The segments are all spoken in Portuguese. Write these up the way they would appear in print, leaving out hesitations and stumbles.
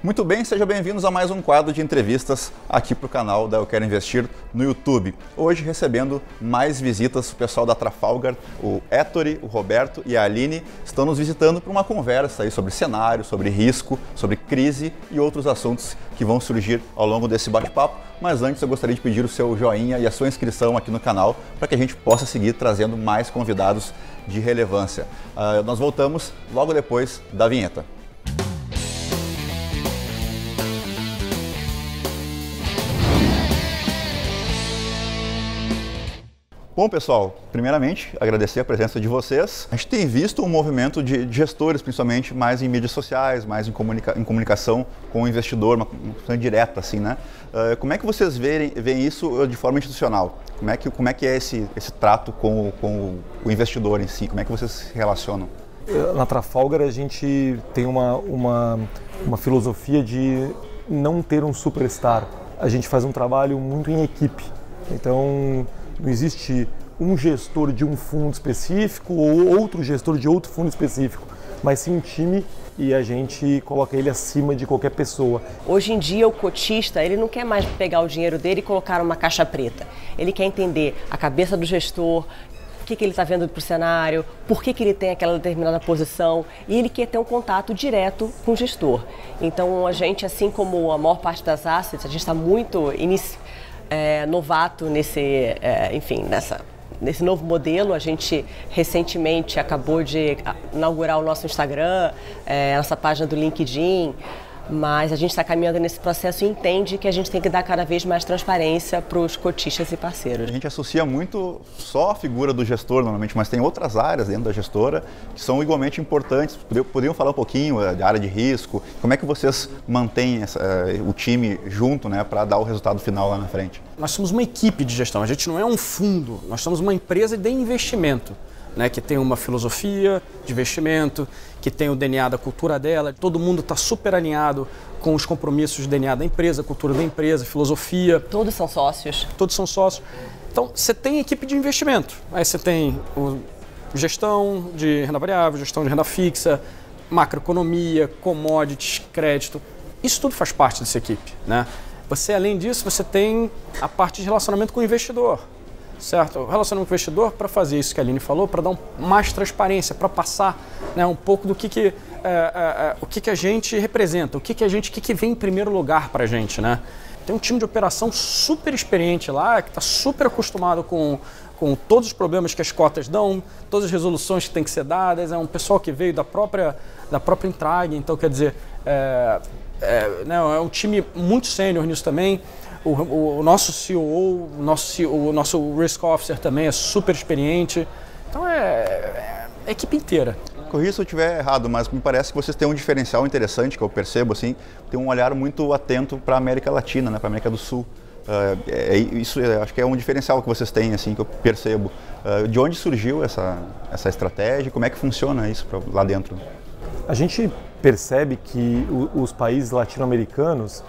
Muito bem, sejam bem-vindos a mais um quadro de entrevistas aqui para o canal da Eu Quero Investir no YouTube. Hoje recebendo mais visitas, o pessoal da Trafalgar, o Ettore, o Roberto e a Aline estão nos visitando para uma conversa aí sobre cenário, sobre risco, sobre crise e outros assuntos que vão surgir ao longo desse bate-papo. Mas antes eu gostaria de pedir o seu joinha e a sua inscrição aqui no canal para que a gente possa seguir trazendo mais convidados de relevância. Nós voltamos logo depois da vinheta. Bom, pessoal, primeiramente, agradecer a presença de vocês. A gente tem visto um movimento de gestores, principalmente, mais em mídias sociais, mais em comunicação com o investidor, uma comunicação direta, assim, né? Como é que vocês veem isso de forma institucional? Como é que é esse trato com o investidor em si? Como é que vocês se relacionam? Na Trafalgar, a gente tem uma filosofia de não ter um superstar. A gente faz um trabalho muito em equipe. Então, não existe um gestor de um fundo específico ou outro gestor de outro fundo específico, mas sim um time e a gente coloca ele acima de qualquer pessoa. Hoje em dia o cotista, ele não quer mais pegar o dinheiro dele e colocar numa caixa preta. Ele quer entender a cabeça do gestor, o que ele está vendo para o cenário, por que ele tem aquela determinada posição e ele quer ter um contato direto com o gestor. Então a gente, assim como a maior parte das assets, a gente está muito novato nesse novo modelo. A gente recentemente acabou de inaugurar o nosso Instagram, nossa página do LinkedIn, mas a gente está caminhando nesse processo e entende que a gente tem que dar cada vez mais transparência para os cotistas e parceiros. A gente associa muito só a figura do gestor normalmente, mas tem outras áreas dentro da gestora que são igualmente importantes. Poderiam falar um pouquinho da área de risco? Como é que vocês mantêm o time junto, né, para dar o resultado final lá na frente? Nós somos uma equipe de gestão, a gente não é um fundo, nós somos uma empresa de investimento, né, que tem uma filosofia de investimento, que tem o DNA da cultura dela, todo mundo está super alinhado com os compromissos do DNA da empresa, cultura da empresa, filosofia. Todos são sócios. Todos são sócios. Então, você tem equipe de investimento, aí você tem gestão de renda variável, gestão de renda fixa, macroeconomia, commodities, crédito, isso tudo faz parte dessa equipe, né? Você, além disso, você tem a parte de relacionamento com o investidor, certo? O relacionamento com o investidor para fazer isso que a Aline falou, para dar mais transparência, para passar, né, um pouco do que a gente representa, o que vem em primeiro lugar para a gente, né? Tem um time de operação super experiente lá, que está super acostumado com todos os problemas que as cotas dão, todas as resoluções que têm que ser dadas. É um pessoal que veio da própria Intrag, então quer dizer, é um time muito sênior nisso também. O nosso COO, o nosso Risk Officer também é super experiente. Então é a equipe inteira. Corrija se eu estiver errado, mas me parece que vocês têm um diferencial interessante, que eu percebo, assim, tem um olhar muito atento para a América Latina, né, para a América do Sul. Isso acho que é um diferencial que vocês têm, assim, que eu percebo. De onde surgiu essa estratégia? Como é que funciona isso lá dentro? A gente percebe que os países latino-americanos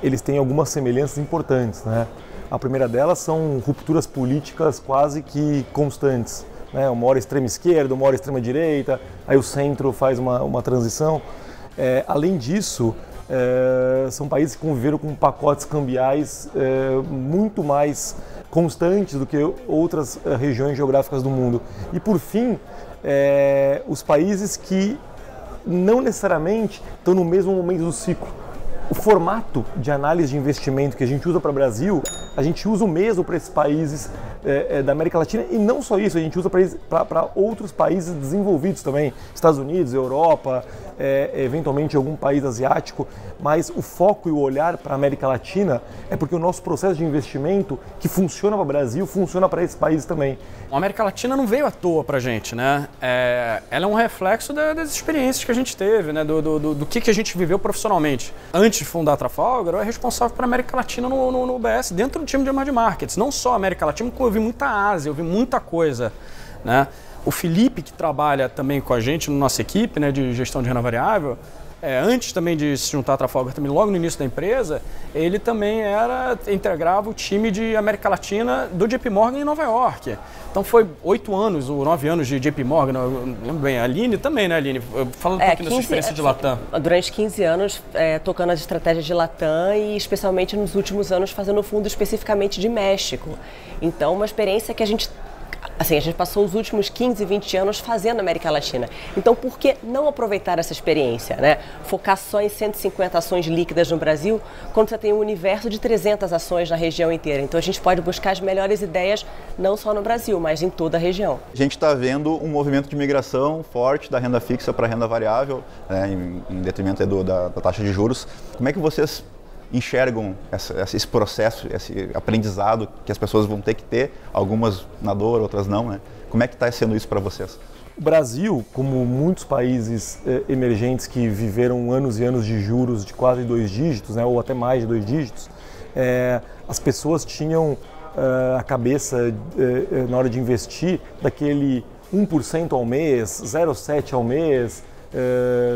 eles têm algumas semelhanças importantes, né? A primeira delas são rupturas políticas quase que constantes, né? Uma hora extrema esquerda, uma hora extrema direita, aí o centro faz uma transição. Além disso, são países que conviveram com pacotes cambiais muito mais constantes do que outras regiões geográficas do mundo. E por fim, os países que não necessariamente estão no mesmo momento do ciclo. O formato de análise de investimento que a gente usa para o Brasil, a gente usa o mesmo para esses países da América Latina, e não só isso, a gente usa para outros países desenvolvidos também, Estados Unidos, Europa, eventualmente algum país asiático, mas o foco e o olhar para a América Latina é porque o nosso processo de investimento que funciona para o Brasil, funciona para esses países também. A América Latina não veio à toa para a gente, né? Ela é um reflexo das experiências que a gente teve, né? Do que a gente viveu profissionalmente. Antes de fundar a Trafalgar, eu era responsável pela América Latina no UBS, dentro do time de emerging markets. Não só a América Latina, como eu vi muita Ásia, eu vi muita coisa, né? O Felipe, que trabalha também com a gente, na nossa equipe, né, de gestão de renda variável, antes também de se juntar à Trafalgar, também logo no início da empresa, ele também integrava o time de América Latina do JP Morgan em Nova York. Então foi 8 anos ou 9 anos de JP Morgan, não lembro bem, a Aline também, né, Aline? Falando um pouquinho da sua experiência de Latam. Durante 15 anos tocando as estratégias de Latam e especialmente nos últimos anos fazendo fundo especificamente de México. Então uma experiência que a gente passou os últimos 15, 20 anos fazendo América Latina. Então, por que não aproveitar essa experiência, né? Focar só em 150 ações líquidas no Brasil, quando você tem um universo de 300 ações na região inteira. Então, a gente pode buscar as melhores ideias, não só no Brasil, mas em toda a região. A gente está vendo um movimento de migração forte da renda fixa para a renda variável, né, em detrimento da taxa de juros. Como é que vocês enxergam esse processo, esse aprendizado que as pessoas vão ter que ter, algumas na dor, outras não, né? Como é que está sendo isso para vocês? O Brasil, como muitos países emergentes que viveram anos e anos de juros de quase 2 dígitos, né, ou até mais de 2 dígitos, as pessoas tinham a cabeça, na hora de investir, daquele 1% ao mês, 0,7% ao mês,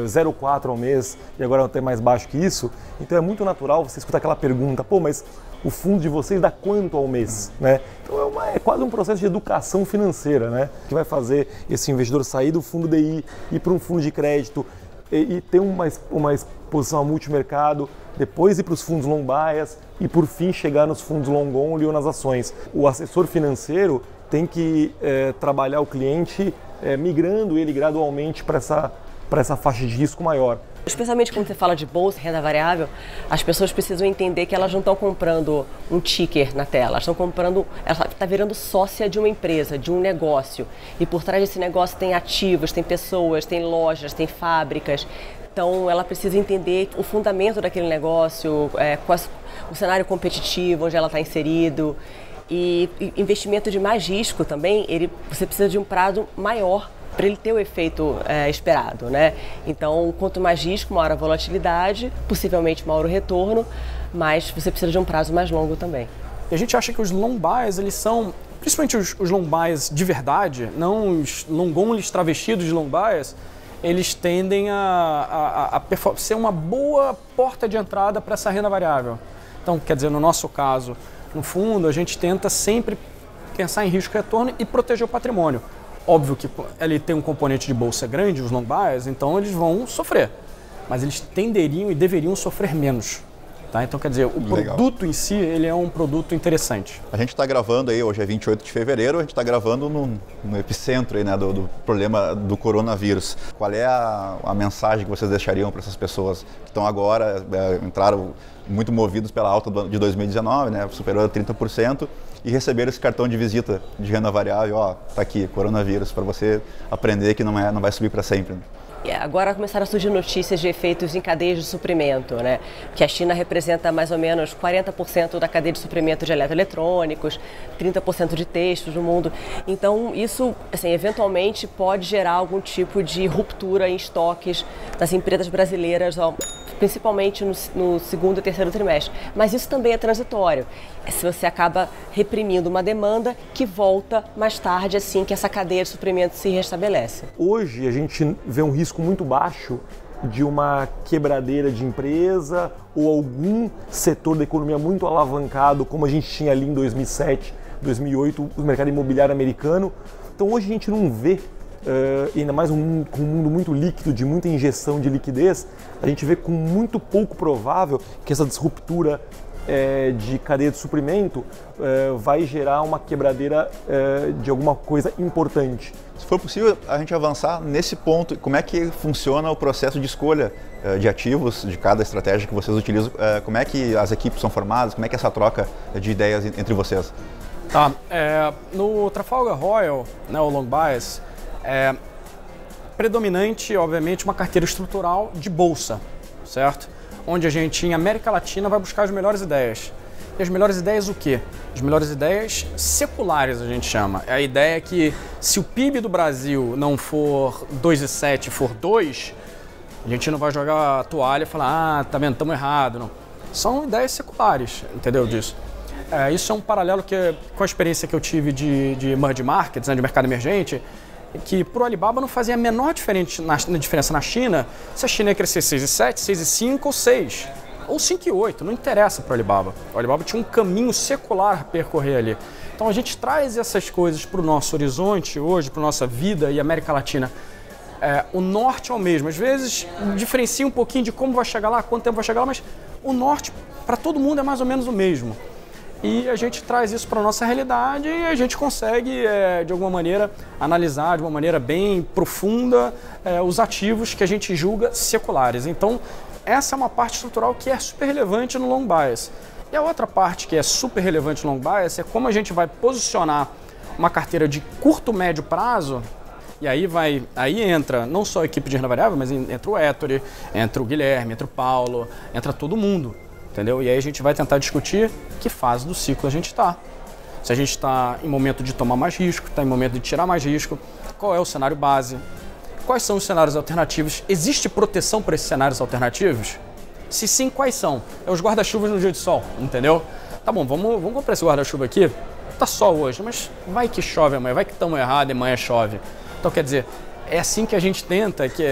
0,4 ao mês, e agora até mais baixo que isso. Então é muito natural você escutar aquela pergunta, pô, mas o fundo de vocês dá quanto ao mês? Né? Então é quase um processo de educação financeira, né? Que vai fazer esse investidor sair do fundo DI, ir para um fundo de crédito e ter uma exposição a multimercado, depois ir para os fundos long bias e por fim chegar nos fundos long only ou nas ações. O assessor financeiro tem que trabalhar o cliente migrando ele gradualmente para essa faixa de risco maior. Especialmente quando você fala de bolsa, renda variável, as pessoas precisam entender que elas não estão comprando um ticker na tela, elas estão comprando, ela está virando sócia de uma empresa, de um negócio. E por trás desse negócio tem ativos, tem pessoas, tem lojas, tem fábricas. Então ela precisa entender o fundamento daquele negócio, o cenário competitivo, onde ela está inserido. E investimento de mais risco também, você precisa de um prazo maior para ele ter o efeito esperado, né? Então, quanto mais risco, maior a volatilidade, possivelmente maior o retorno, mas você precisa de um prazo mais longo também. E a gente acha que os long bias, eles são, principalmente os long bias de verdade, não os long onlys travestidos de long bias, eles tendem a ser uma boa porta de entrada para essa renda variável. Então, quer dizer, no nosso caso, no fundo, a gente tenta sempre pensar em risco e retorno e proteger o patrimônio. Óbvio que ele tem um componente de bolsa grande, os long bias, então eles vão sofrer. Mas eles tenderiam e deveriam sofrer menos. Tá? Então, quer dizer, o produto em si, ele é um produto interessante. A gente está gravando aí, hoje é 28 de fevereiro, a gente está gravando no epicentro aí, né, do problema do coronavírus. Qual é a mensagem que vocês deixariam para essas pessoas que estão agora, entraram muito movidos pela alta de 2019, né, superou 30%, e receberam esse cartão de visita de renda variável, ó, tá aqui, coronavírus, para você aprender que não vai subir para sempre. Agora começaram a surgir notícias de efeitos em cadeias de suprimento, né? Que a China representa mais ou menos 40% da cadeia de suprimento de eletroeletrônicos, 30% de textos no mundo. Então isso, assim, eventualmente pode gerar algum tipo de ruptura em estoques das empresas brasileiras, principalmente no segundo e terceiro trimestre. Mas isso também é transitório. Se você acaba reprimindo uma demanda que volta mais tarde, assim que essa cadeia de suprimento se restabelece. Hoje a gente vê um risco muito baixo de uma quebradeira de empresa ou algum setor da economia muito alavancado, como a gente tinha ali em 2007, 2008, o mercado imobiliário americano. Então hoje a gente não vê, ainda mais com um mundo muito líquido, de muita injeção de liquidez, a gente vê com muito pouco provável que essa disruptura de cadeia de suprimento vai gerar uma quebradeira de alguma coisa importante. Se for possível a gente avançar nesse ponto, como é que funciona o processo de escolha de ativos, de cada estratégia que vocês utilizam, como é que as equipes são formadas, como é que é essa troca de ideias entre vocês? Tá, no Trafalgar Royal, né, o Long Bias, predominante, obviamente, uma carteira estrutural de bolsa, certo? Onde a gente, em América Latina, vai buscar as melhores ideias. E as melhores ideias o quê? As melhores ideias seculares, a gente chama. É a ideia que se o PIB do Brasil não for 2,7, for 2, a gente não vai jogar a toalha e falar, tá vendo, estamos errados. Não. São ideias seculares, entendeu disso? Isso é um paralelo com a experiência que eu tive de emerging markets, né, de mercado emergente. que para o Alibaba não fazia a menor diferença na China se a China ia crescer 6,7, 6,5 ou 6, ou 5,8, não interessa para o Alibaba. O Alibaba tinha um caminho secular a percorrer ali. Então a gente traz essas coisas para o nosso horizonte hoje, para a nossa vida e América Latina. O norte é o mesmo, às vezes diferencia um pouquinho de como vai chegar lá, quanto tempo vai chegar lá, mas o norte para todo mundo é mais ou menos o mesmo. E a gente traz isso para a nossa realidade e a gente consegue, de alguma maneira, analisar de uma maneira bem profunda os ativos que a gente julga seculares. Então, essa é uma parte estrutural que é super relevante no long bias. E a outra parte que é super relevante no long bias é como a gente vai posicionar uma carteira de curto, médio prazo. E aí entra não só a equipe de renda variável, mas entra o Ettore, entra o Guilherme, entra o Paulo, entra todo mundo. Entendeu? E aí a gente vai tentar discutir que fase do ciclo a gente está. Se a gente está em momento de tomar mais risco, está em momento de tirar mais risco, qual é o cenário base, quais são os cenários alternativos, existe proteção para esses cenários alternativos? Se sim, quais são? É os guarda-chuvas no dia de sol, entendeu? Tá bom, vamos comprar esse guarda-chuva aqui, tá sol hoje, mas vai que chove amanhã, vai que estamos errados e amanhã chove. Então quer dizer, é assim que a gente tenta, que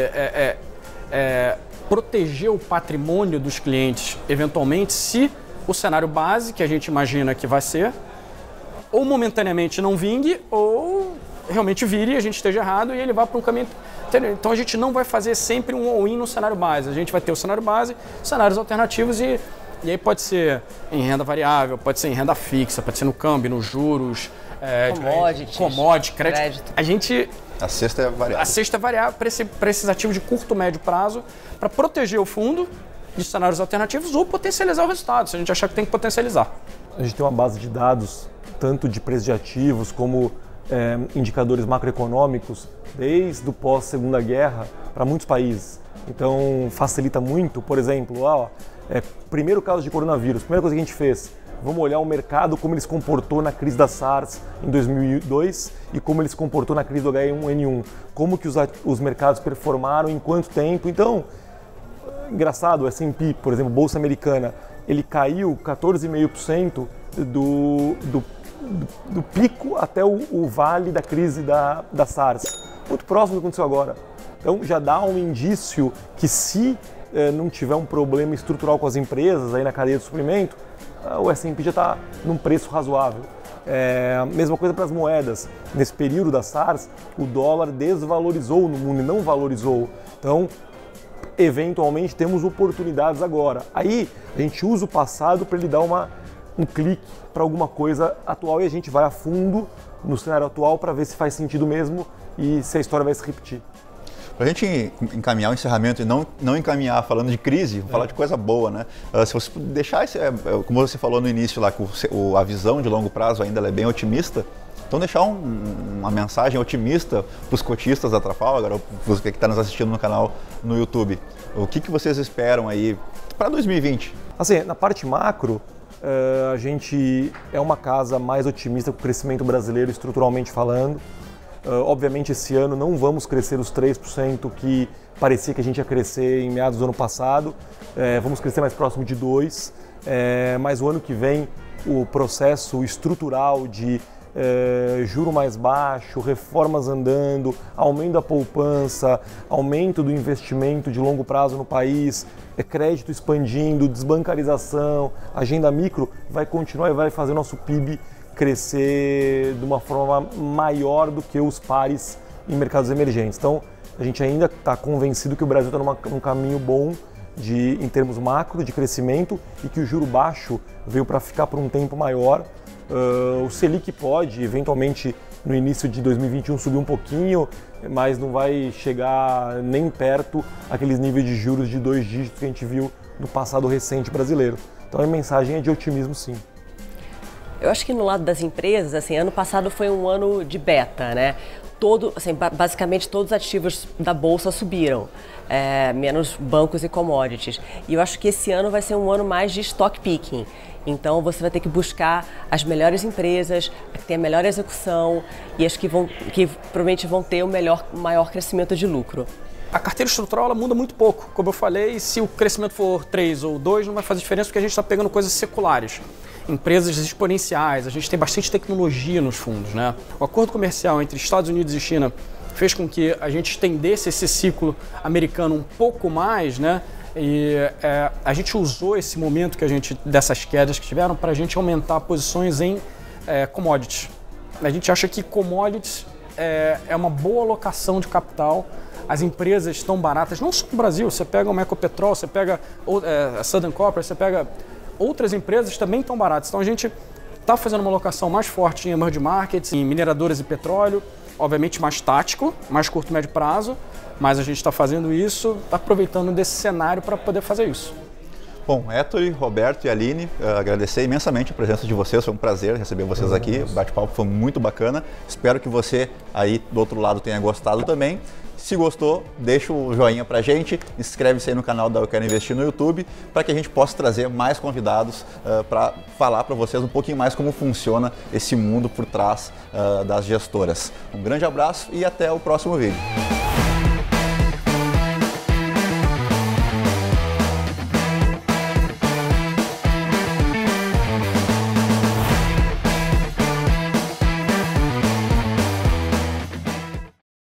proteger o patrimônio dos clientes, eventualmente, se o cenário base que a gente imagina que vai ser, ou momentaneamente não vingue, ou realmente vire e a gente esteja errado e ele vá para um caminho... Então a gente não vai fazer sempre um all-in no cenário base, a gente vai ter o cenário base, cenários alternativos e aí pode ser em renda variável, pode ser em renda fixa, pode ser no câmbio, nos juros, commodity, crédito. A cesta é variável. A cesta é variável para esses ativos de curto, médio prazo, para proteger o fundo de cenários alternativos ou potencializar o resultado, se a gente achar que tem que potencializar. A gente tem uma base de dados, tanto de preço de ativos como indicadores macroeconômicos, desde o pós-Segunda Guerra, para muitos países. Então, facilita muito, por exemplo, primeiro caso de coronavírus, primeira coisa que a gente fez, vamos olhar o mercado, como ele se comportou na crise da SARS em 2002 e como ele se comportou na crise do H1N1. Como que os mercados performaram, em quanto tempo. Então, engraçado, o S&P, por exemplo, Bolsa Americana, ele caiu 14,5% do pico até o vale da crise da SARS. Muito próximo do que aconteceu agora. Então, já dá um indício que se não tiver um problema estrutural com as empresas aí na cadeia de suprimento, o S&P já está num preço razoável. Mesma coisa para as moedas. Nesse período da SARS, o dólar desvalorizou no mundo e não valorizou. Então, eventualmente, temos oportunidades agora. Aí, a gente usa o passado para ele dar um clique para alguma coisa atual e a gente vai a fundo no cenário atual para ver se faz sentido mesmo e se a história vai se repetir. Para a gente encaminhar o encerramento e não encaminhar falando de crise, falar de coisa boa, né? Se você deixar, como você falou no início lá, que a visão de longo prazo ainda é bem otimista, então deixar uma mensagem otimista para os cotistas da Trafalgar, ou para você que está nos assistindo no canal no YouTube. O que vocês esperam aí para 2020? Assim, na parte macro, a gente é uma casa mais otimista com o crescimento brasileiro estruturalmente falando. Obviamente, esse ano não vamos crescer os 3% que parecia que a gente ia crescer em meados do ano passado. Vamos crescer mais próximo de 2%. Mas o ano que vem, o processo estrutural de juro mais baixo, reformas andando, aumento da poupança, aumento do investimento de longo prazo no país, crédito expandindo, desbancarização, agenda micro, vai continuar e vai fazer o nosso PIB crescer de uma forma maior do que os pares em mercados emergentes. Então, a gente ainda está convencido que o Brasil está num caminho bom em termos macro, de crescimento, e que o juro baixo veio para ficar por um tempo maior. O Selic pode, eventualmente, no início de 2021 subir um pouquinho, mas não vai chegar nem perto aqueles níveis de juros de 2 dígitos que a gente viu no passado recente brasileiro. Então, a mensagem é de otimismo, sim. Eu acho que no lado das empresas, assim, ano passado foi um ano de beta, né? Basicamente todos os ativos da Bolsa subiram, menos bancos e commodities. E eu acho que esse ano vai ser um ano mais de stock picking. Então você vai ter que buscar as melhores empresas, que têm a melhor execução e as que provavelmente vão ter o maior crescimento de lucro. A carteira estrutural ela muda muito pouco. Como eu falei, se o crescimento for 3 ou 2, não vai fazer diferença porque a gente está pegando coisas seculares. Empresas exponenciais, a gente tem bastante tecnologia nos fundos, né? O acordo comercial entre Estados Unidos e China fez com que a gente estendesse esse ciclo americano um pouco mais, né? E a gente usou esse momento dessas quedas que tiveram para a gente aumentar posições em commodities. A gente acha que commodities é uma boa alocação de capital. As empresas estão baratas, não só no Brasil, você pega uma Ecopetrol, você pega a Southern Copper, você pega outras empresas também estão baratas. Então a gente está fazendo uma alocação mais forte em emerging markets, em mineradoras e petróleo, obviamente mais tático, mais curto e médio prazo, mas a gente está fazendo isso, está aproveitando desse cenário para poder fazer isso. Bom, Ettore, Roberto e Aline, agradecer imensamente a presença de vocês, foi um prazer receber vocês aqui, o bate-papo foi muito bacana, espero que você aí do outro lado tenha gostado também. Se gostou, deixa o joinha pra gente, inscreve-se aí no canal da Eu Quero Investir no YouTube, para que a gente possa trazer mais convidados para falar para vocês um pouquinho mais como funciona esse mundo por trás das gestoras. Um grande abraço e até o próximo vídeo.